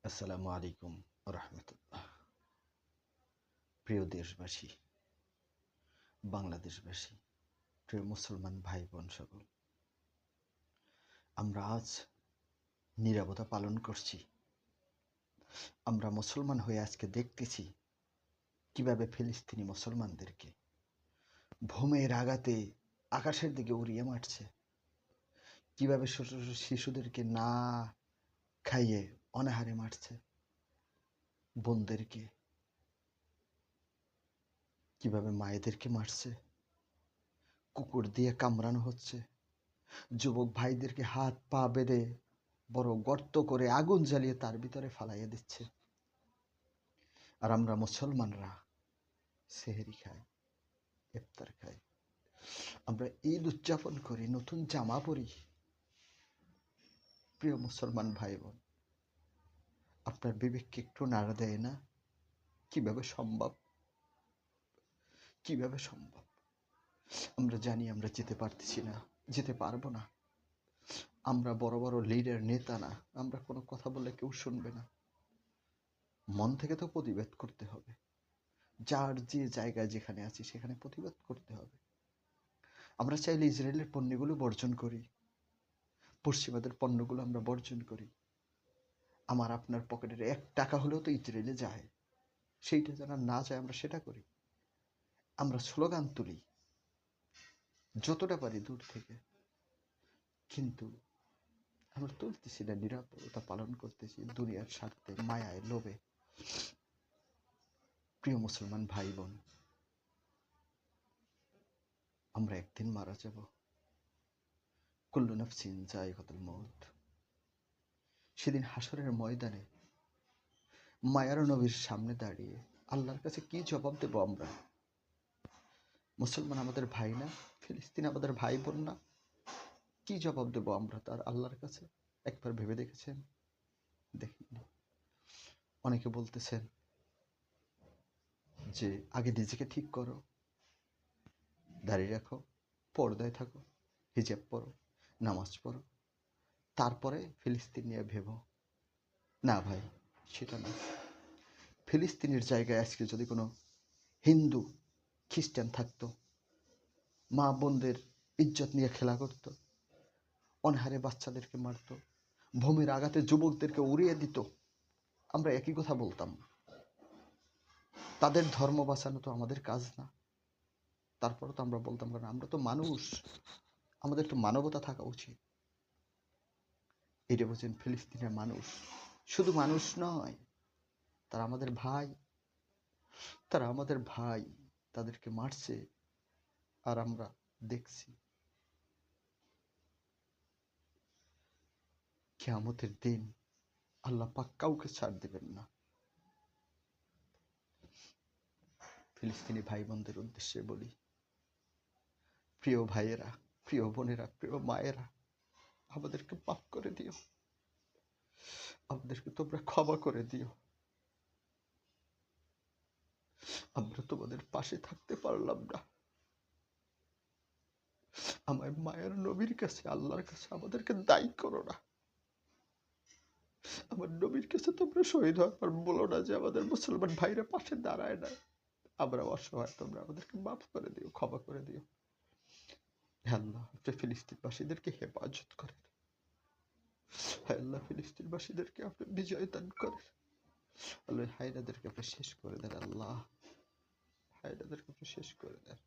আসসালামু আলাইকুম রহমতুল্লাহ। প্রিয় দেশবাসী, বাংলাদেশবাসী, প্রিয় মুসলমান ভাই বোন সকল, আমরা আজ নীরবতা পালন করছি। আমরা মুসলমান হয়ে আজকে দেখতেছি কিভাবে ফিলিস্তিনি মুসলমানদেরকে ভূমের আঘাতে আকাশের দিকে উড়িয়ে মারছে, কিভাবে ছোট ছোট শিশুদেরকে না খাইয়ে অনাহারে মারছে, বোনদেরকে কিভাবে মায়েদেরকে মারছে, কুকুর দিয়ে কামড়ানো হচ্ছে, যুবক ভাইদেরকে হাত পা বেঁধে বড় গর্ত করে আগুন জ্বালিয়ে তার ভিতরে ফালাইয়া দিচ্ছে। আর আমরা মুসলমানরা সেহরি খাই, ইফতার খাই, আমরা ঈদ উদযাপন করি, নতুন জামা পরি। প্রিয় মুসলমান ভাই বোন, আপনার বিবেককে একটু নাড়া দেয় না? কিভাবে সম্ভব? কিভাবে সম্ভব? আমরা জানি আমরা যেতে পারতেছি না, যেতে পারবো না। আমরা বড় বড় লিডার, নেতা না, আমরা কোনো কথা বললে কেউ শুনবে না। মন থেকে তো প্রতিবাদ করতে হবে। যার যে জায়গায় যেখানে আছি সেখানে প্রতিবাদ করতে হবে। আমরা চাইলে ইসরায়েলের পণ্যগুলো বর্জন করি, পশ্চিমাদের পণ্যগুলো আমরা বর্জন করি। আমার আপনার পকেটের 1 টাকা হলেও তো ইসরায়েলে যায়, সেইটা যেন না যায় আমরা সেটা করি। আমরা স্লোগান তুলি যতটা পারি দূর থেকে, কিন্তু আমরা তুলতেছি না, নিরাপত্তা পালন করতেছি দুনিয়ার স্বার্থে, মায়ায়, লোভে। প্রিয় মুসলমান ভাই বোন, আমরা একদিন মারা যাব। কুল্লু নাফসিন যায়কাতুল মউত। সেদিন হাসরের ময়দানে মায়ার নবীর সামনে দাঁড়িয়ে আল্লাহর কাছে কি জবাব দেব আমরা? মুসলমান আমাদের ভাই না? ফিলিস্তিন আমাদের ভাই বোন না? কি জবাব দেব আমরা তার আল্লাহর কাছে? একবার ভেবে দেখেছেন? দেখিনি। অনেকে বলতেছেন যে আগে নিজেকে ঠিক করো, দাঁড়িয়ে রাখো, পর্দায় থাকো, হিজাব পরো, নামাজ পড়ো, তারপরে ফিলিস্তিন নিয়ে ভেবো। না ভাই, সেটা না। ফিলিস্তিনের জায়গায় আজকে যদি কোনো হিন্দু, খ্রিস্টান থাকতো, মা বোনদের ইজ্জত নিয়ে খেলা করতো, অনাহারে বাচ্চাদেরকে মারতো, ভূমির আঘাতে যুবকদেরকে উড়িয়ে দিত, আমরা একই কথা বলতাম। তাদের ধর্ম বাঁচানো তো আমাদের কাজ না। তারপরে তো আমরা বলতাম, কারণ আমরা তো মানুষ, আমাদের তো মানবতা থাকা উচিত। এটা বলছেন ফিলিস্তিনের মানুষ, শুধু মানুষ নয়, তারা আমাদের ভাই, তারা আমাদের ভাই, তাদেরকে মারছে আর আমরা দেখছি। কিয়ামতের দিন আল্লাহ পাক কাউকে ছাড় দিবেন না। ফিলিস্তিনি ভাই বোনদের উদ্দেশ্যে বলি, প্রিয় ভাইয়েরা, প্রিয় বোনেরা, প্রিয় মায়েরা, আমাদেরকে মাফ করে দিও, আমাদেরকে তোমরা ক্ষমা করে দিও। আমরা তোমাদের পাশে থাকতে পারলাম না। আমার মায়ের নবীর কাছে, আল্লাহর কাছে আমাদেরকে দায়ী করো না। আমার নবীর কাছে তোমরা শহীদ হওয়ার পর বলো না যে আমাদের মুসলমান ভাইরা পাশে দাঁড়ায় না, আমরা অসহায়, তোমরা আমাদেরকে মাফ করে দিও, ক্ষমা করে দিও। হে আল্লাহ, আপনি ফিলিস্তিনবাসীদেরকে হেফাজত করেন। হে আল্লাহ, ফিলিস্তিনবাসীদেরকে আপনি বিজয় দান করেন। আল্লাহ, হায়নাদেরকে আপনি শেষ করে দেন। আল্লাহ, হায়নাদেরকে আপনি শেষ করে দেন।